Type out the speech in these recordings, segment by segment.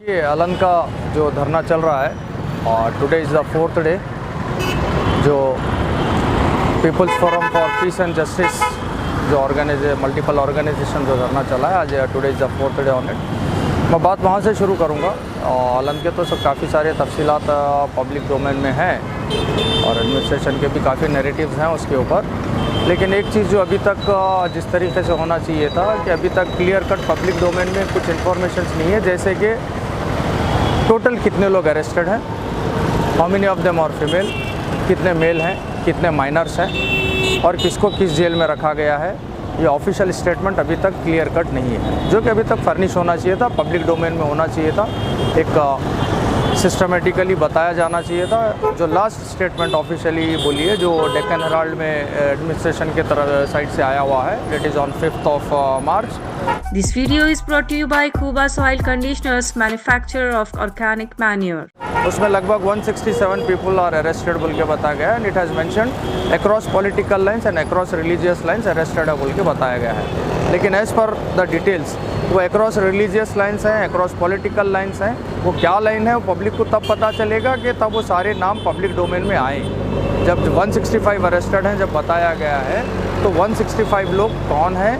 ये अलन का जो धरना चल रहा है और today is the fourth day जो people's forum for peace and justice जो मल्टीपल ऑर्गेनाइजेशन जो धरना चला है, आज today is the fourth day on it. मैं बात वहाँ से शुरू करूँगा। अलन के तो सब काफ़ी सारे तफसीलात पब्लिक डोमेन में हैं और एडमिनिस्ट्रेशन के भी काफ़ी नैरेटिव्स हैं उसके ऊपर, लेकिन एक चीज़ जो अभी तक जिस तरीके से होना चाहिए था कि अभी तक क्लियर कट पब्लिक डोमेन में कुछ इन्फॉर्मेशन नहीं है, जैसे कि टोटल कितने लोग अरेस्टेड हैं, how many of them are female, कितने मेल हैं, कितने माइनर्स हैं और किसको किस जेल में रखा गया है। ये ऑफिशियल स्टेटमेंट अभी तक क्लियर कट नहीं है, जो कि अभी तक फर्निश होना चाहिए था, पब्लिक डोमेन में होना चाहिए था, एक सिस्टमेटिकली बताया जाना चाहिए था। जो लास्ट स्टेटमेंट ऑफिशियली बोली है, जो डेक्कन हेराल्ड में एडमिनिस्ट्रेशन के तरफ साइड से आया हुआ है, that is on 5th March। This video is brought to you by Kuba Soil Conditioners, manufacturer of organic manure. उसमें लगभग 167 पीपल आर अरेस्टेड बोल के बताया गया है and it has mentioned across political lines and across religious lines arrested है बोल के बताया गया है। लेकिन एज़ पर द डिटेल्स वो अक्रॉस रिलीजियस लाइन्स हैं, अक्रॉस पॉलिटिकल लाइन्स हैं, वो क्या लाइन है वो पब्लिक को तब पता चलेगा कि तब वो सारे नाम पब्लिक डोमेन में आए। जब 165 अरेस्टेड हैं जब बताया गया है, तो 165 लोग कौन हैं,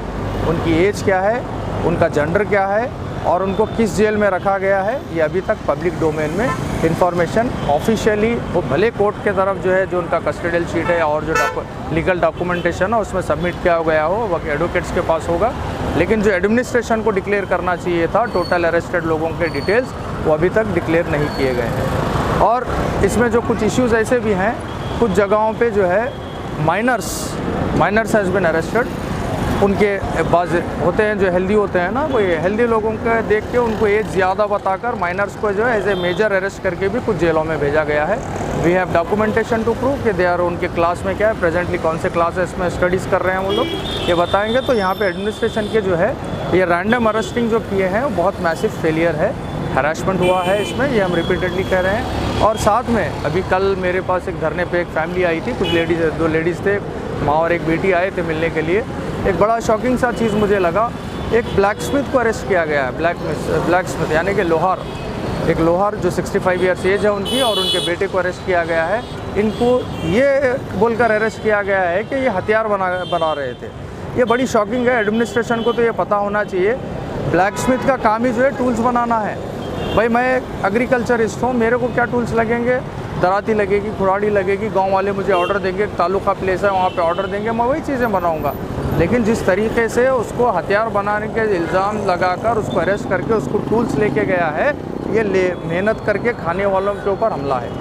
उनकी एज क्या है, उनका जेंडर क्या है और उनको किस जेल में रखा गया है, ये अभी तक पब्लिक डोमेन में इन्फॉर्मेशन ऑफिशियली, वो भले कोर्ट के तरफ जो है जो उनका कस्टडियल शीट है और जो लीगल डॉक्यूमेंटेशन है उसमें सबमिट किया गया हो वो एडवोकेट्स के पास होगा, लेकिन जो एडमिनिस्ट्रेशन को डिक्लेयर करना चाहिए था टोटल अरेस्टेड लोगों के डिटेल्स, वो अभी तक डिक्लेयर नहीं किए गए हैं। और इसमें जो कुछ इश्यूज़ ऐसे भी हैं, कुछ जगहों पे जो है माइनर्स हैज़ बिन अरेस्टेड, उनके बाज होते हैं जो हेल्दी होते हैं ना, वो ये हेल्दी लोगों का देख के उनको एज ज़्यादा बताकर माइनर्स को जो है एज ए मेजर अरेस्ट करके भी कुछ जेलों में भेजा गया है। We have documentation to prove कि दे आर उनके क्लास में क्या है, प्रेजेंटली कौन से क्लासेस में स्टडीज़ कर रहे हैं वो लोग, ये बताएंगे। तो यहाँ पे एडमिनिस्ट्रेशन के जो है ये रैंडम अरेस्टिंग जो किए हैं वो बहुत मैसिव फेलियर है, हरासमेंट हुआ है इसमें, ये हम रिपीटेडली कह रहे हैं। और साथ में अभी कल मेरे पास एक धरने पे एक फैमिली आई थी, कुछ लेडीज़, 2 लेडीज़ थे, माँ और एक बेटी आए थे मिलने के लिए। एक बड़ा शॉकिंग सा चीज़ मुझे लगा, एक ब्लैक स्मिथ को अरेस्ट किया गया है, ब्लैक स्मिथ यानी कि लोहार, एक लोहार जो 65 ईयर्स एज है उनकी, और उनके बेटे को अरेस्ट किया गया है। इनको ये बोलकर अरेस्ट किया गया है कि ये हथियार बना रहे थे। ये बड़ी शॉकिंग है। एडमिनिस्ट्रेशन को तो ये पता होना चाहिए, ब्लैक स्मिथ का काम ही जो है टूल्स बनाना है। भाई मैं एग्रीकल्चरिस्ट हूँ, मेरे को क्या टूल्स लगेंगे, दराती लगेगी, कुराड़ी लगेगी, गांव वाले मुझे ऑर्डर देंगे, तालुका प्लेस है वहाँ पे ऑर्डर देंगे, मैं वही चीज़ें बनाऊँगा। लेकिन जिस तरीके से उसको हथियार बनाने के इल्ज़ाम लगाकर उसको अरेस्ट करके उसको टूल्स लेके गया है, ये मेहनत करके खाने वालों के ऊपर हमला है,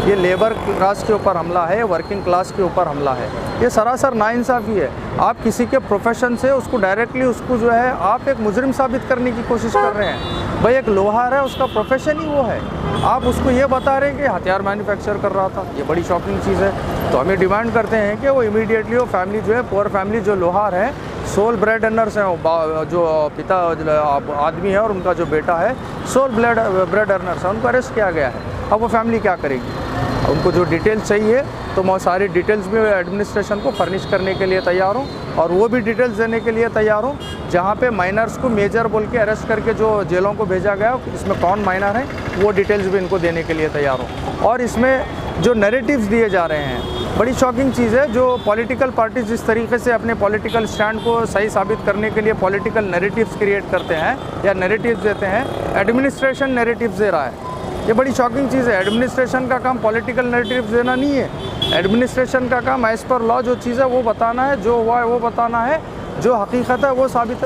ये लेबर क्लास के ऊपर हमला है, वर्किंग क्लास के ऊपर हमला है। ये सरासर नाइंसाफ़ी है। आप किसी के प्रोफेशन से उसको डायरेक्टली उसको जो है आप एक मुजरिम साबित करने की कोशिश कर रहे हैं। भाई एक लोहार है, उसका प्रोफेशन ही वो है, आप उसको ये बता रहे हैं कि हथियार मैन्युफैक्चर कर रहा था। ये बड़ी शॉकिंग चीज़ है। तो हमें डिमांड करते हैं कि वो इमीडिएटली वो फैमिली जो है, पुअर फैमिली जो लोहार है, सोल ब्रेड अर्नर्स हैं, जो पिता आदमी है और उनका जो बेटा है सोल ब्रेड अर्नर्स है, उनको अरेस्ट किया गया है। अब वो फैमिली क्या करेगी? उनको जो डिटेल्स चाहिए तो मैं सारी डिटेल्स भी एडमिनिस्ट्रेशन को फर्निश करने के लिए तैयार हूँ, और वो भी डिटेल्स देने के लिए तैयार हूँ जहाँ पे माइनर्स को मेजर बोल के अरेस्ट करके जो जेलों को भेजा गया, इसमें कौन माइनर है, वो डिटेल्स भी इनको देने के लिए तैयार हूँ। और इसमें जो नैरेटिव्स दिए जा रहे हैं, बड़ी शॉकिंग चीज़ है। जो पॉलिटिकल पार्टीज जिस तरीके से अपने पॉलिटिकल स्टैंड को सही साबित करने के लिए पॉलिटिकल नैरेटिव्स क्रिएट करते हैं या नैरेटिव्स देते हैं, एडमिनिस्ट्रेशन नैरेटिव्स दे रहा है। ये बड़ी शॉकिंग चीज़ है। एडमिनिस्ट्रेशन का काम पॉलिटिकल नैरेटिव्स देना नहीं है। एडमिनिस्ट्रेशन का काम एज़ पर लॉ जो चीज़ है वो बताना है, जो हुआ है वो बताना है, जो हकीकत है वो साबित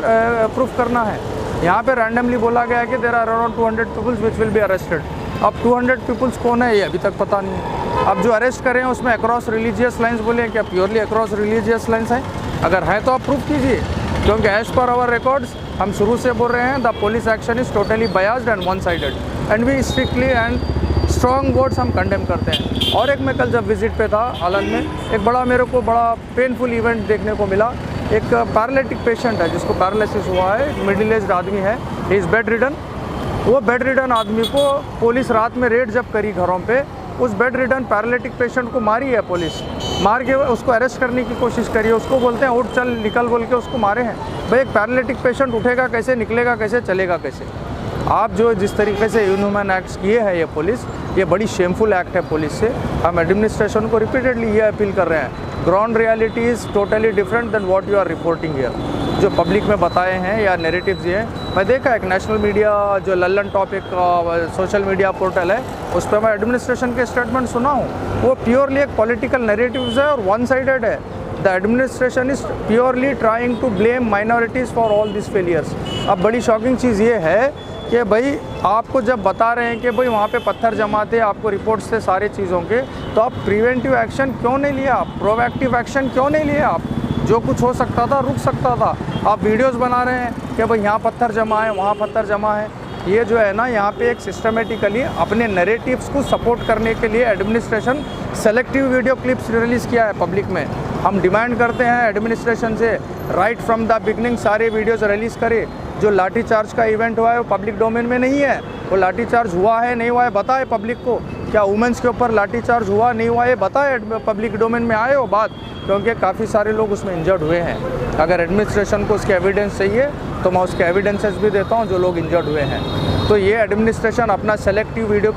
प्रूफ करना है। यहाँ पे रैंडमली बोला गया है कि there are around 200 peoples which will be arrested. अब 200 पीपल्स कौन है ये अभी तक पता नहीं है। अब जो अरेस्ट करें उसमें अक्रॉस रिलीजियस लाइन्स बोले, क्या प्योरली अक्रॉस रिलीजियस लाइन्स हैं? अगर है तो आप प्रूफ कीजिए, क्योंकि एज़ पर आवर रिकॉर्ड्स हम शुरू से बोल रहे हैं the police action is totally biased and one sided and we strictly and strong words हम कंडेम करते हैं। और एक मैं कल जब विज़िट पे था अलन में, एक बड़ा मेरे को बड़ा पेनफुल इवेंट देखने को मिला। एक पैरालिटिक पेशेंट है जिसको पैरालिसिस हुआ है, एक मिडिल एज्ड आदमी है, ही इज़ बेड रिडन। वो बेड रिडन आदमी को पुलिस रात में रेड जब करी घरों पे, उस बेड रिडन पैरालिटिक पेशेंट को मारी है पुलिस, मार के उसको अरेस्ट करने की कोशिश करी है। उसको बोलते हैं उठ चल निकल बोल के उसको मारे हैं। भाई एक पैरालिटिक पेशेंट उठेगा कैसे, निकलेगा कैसे, चलेगा कैसे? आप जो जिस तरीके से इनह्यूमन एक्ट्स किए हैं ये पुलिस, ये बड़ी शेमफुल एक्ट है पुलिस से। हम एडमिनिस्ट्रेशन को रिपीटेडली ये अपील कर रहे हैं, ground reality is totally different than what you are reporting here. जो पब्लिक में बताए हैं या नैरेटिव्स ये हैं, मैं देखा एक नेशनल मीडिया जो Lallan topic social media portal है, उस पर मैं एडमिनिस्ट्रेशन के स्टेटमेंट सुना हूँ, वो प्योरली एक पॉलिटिकल नैरेटिव्स है और वन साइडेड है। The administration is purely trying to blame minorities for all this failures. अब बड़ी शॉकिंग चीज़ ये है कि भाई आपको जब बता रहे हैं कि भाई वहाँ पे पत्थर जमा थे, आपको रिपोर्ट्स थे सारी चीज़ों के, तो आप प्रिवेंटिव एक्शन क्यों नहीं लिया, आप प्रोएक्टिव एक्शन क्यों नहीं लिया? आप जो कुछ हो सकता था रुक सकता था। आप वीडियोस बना रहे हैं कि भाई यहाँ पत्थर जमा है, वहाँ पत्थर जमा है। ये जो है ना, यहाँ पे एक सिस्टमेटिकली अपने नैरेटिव्स को सपोर्ट करने के लिए administration selective video clips release किया है पब्लिक में। हम डिमांड करते हैं एडमिनिस्ट्रेशन से, राइट फ्रॉम द बिगनिंग सारे वीडियोज़ रिलीज़ करे। जो लाठीचार्ज का इवेंट हुआ है वो पब्लिक डोमेन में नहीं है, वो लाठीचार्ज हुआ है नहीं हुआ है बताए पब्लिक को। क्या वुमेंस के ऊपर लाठीचार्ज हुआ नहीं हुआ है बताए, पब्लिक डोमेन में आए वो बात, क्योंकि काफ़ी सारे लोग उसमें इंजर्ड हुए हैं। अगर एडमिनिस्ट्रेशन को उसके एविडेंस चाहिए तो मैं उसके एविडेंसेस भी देता हूँ जो लोग इंजर्ड हुए हैं। तो ये एडमिनिस्ट्रेशन अपना सेलेक्टिव वीडियो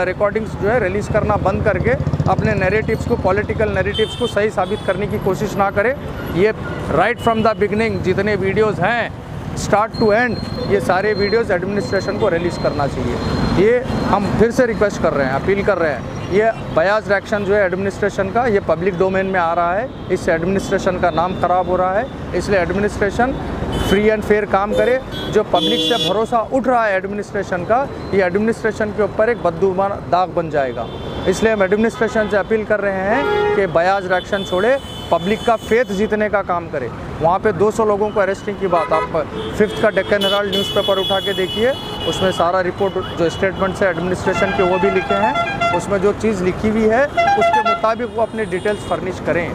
रिकॉर्डिंग्स जो है रिलीज़ करना बंद करके अपने नैरेटिव्स को, पॉलिटिकल नैरेटिव्स को सही साबित करने की कोशिश ना करे। ये राइट फ्रॉम द बिगनिंग जितने वीडियोज़ हैं स्टार्ट टू एंड, ये सारे वीडियोज़ एडमिनिस्ट्रेशन को रिलीज़ करना चाहिए। ये हम फिर से रिक्वेस्ट कर रहे हैं, अपील कर रहे हैं। ये बयाज एक्शन जो है एडमिनिस्ट्रेशन का, ये पब्लिक डोमेन में आ रहा है, इससे एडमिनिस्ट्रेशन का नाम ख़राब हो रहा है। इसलिए एडमिनिस्ट्रेशन फ्री एंड फेयर काम करे। जो पब्लिक से भरोसा उठ रहा है एडमिनिस्ट्रेशन का, ये एडमिनिस्ट्रेशन के ऊपर एक बददुमा दाग बन जाएगा। इसलिए हम एडमिनिस्ट्रेशन से अपील कर रहे हैं कि बयाज एक्शन छोड़े, पब्लिक का फेथ जीतने का काम करे। वहाँ पे 200 लोगों को अरेस्टिंग की बात, आप 5th का डेक्कन हेराल्ड न्यूज़पेपर उठा के देखिए, उसमें सारा रिपोर्ट जो स्टेटमेंट्स है एडमिनिस्ट्रेशन के वो भी लिखे हैं। उसमें जो चीज़ लिखी हुई है उसके मुताबिक वो अपने डिटेल्स फर्निश करें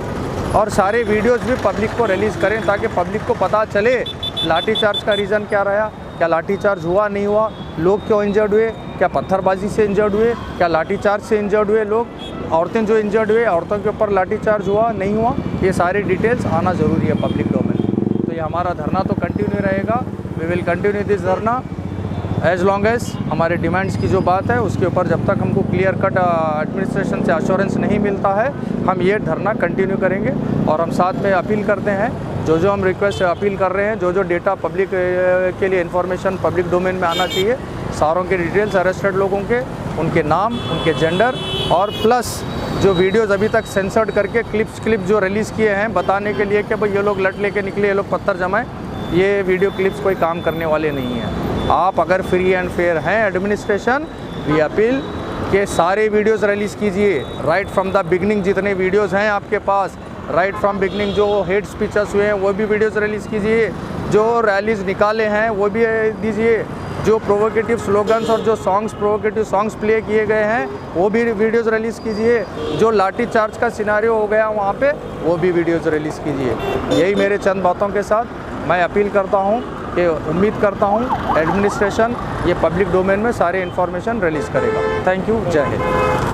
और सारे वीडियोज़ भी पब्लिक को रिलीज़ करें, ताकि पब्लिक को पता चले लाठीचार्ज का रीज़न क्या रहा, क्या लाठीचार्ज हुआ नहीं हुआ, लोग क्यों इंजर्ड हुए, क्या पत्थरबाजी से इंजर्ड हुए, क्या लाठीचार्ज से इंजर्ड हुए लोग, औरतें जो इंजर्ड हुए, औरतों के ऊपर लाठीचार्ज हुआ नहीं हुआ, ये सारी डिटेल्स आना ज़रूरी है पब्लिक डोमेन। तो ये हमारा धरना तो कंटिन्यू रहेगा, वी विल कंटिन्यू दिस धरना एज लॉन्ग एज हमारे डिमांड्स की जो बात है उसके ऊपर जब तक हमको क्लियर कट एडमिनिस्ट्रेशन से अश्योरेंस नहीं मिलता है, हम ये धरना कंटिन्यू करेंगे। और हम साथ में अपील करते हैं, जो हम रिक्वेस्ट अपील कर रहे हैं, जो डेटा पब्लिक के लिए इन्फॉर्मेशन पब्लिक डोमेन में आना चाहिए, सारों के डिटेल्स अरेस्टेड लोगों के, उनके नाम, उनके जेंडर, और प्लस जो वीडियोज़ अभी तक सेंसर्ड करके क्लिप जो रिलीज़ किए हैं बताने के लिए कि भाई ये लोग लट लेके निकले, ये लोग पत्थर जमाए, ये वीडियो क्लिप्स कोई काम करने वाले नहीं हैं। आप अगर फ्री एंड फेयर हैं एडमिनिस्ट्रेशन, वी अपील के सारे वीडियोज़ रिलीज़ कीजिए, राइट फ्रॉम द बिगनिंग जितने वीडियोज़ हैं आपके पास, राइट फ्रॉम बिगनिंग जो हेट स्पीचेस हुए हैं वो भी वीडियोज़ रिलीज़ कीजिए, जो रैलीज़ निकाले हैं वो भी दीजिए, जो प्रोवोकेटिव स्लोगन्स और जो सॉन्ग्स प्रोवोकेटिव सॉन्ग्स प्ले किए गए हैं वो भी वीडियोज़ रिलीज़ कीजिए, जो लाठी चार्ज का सिनारियो हो गया वहाँ पे वो भी वीडियोज़ रिलीज़ कीजिए। यही मेरे चंद बातों के साथ मैं अपील करता हूँ कि उम्मीद करता हूँ एडमिनिस्ट्रेशन ये पब्लिक डोमेन में सारे इन्फॉर्मेशन रिलीज़ करेगा। थैंक यू, जय हिंद।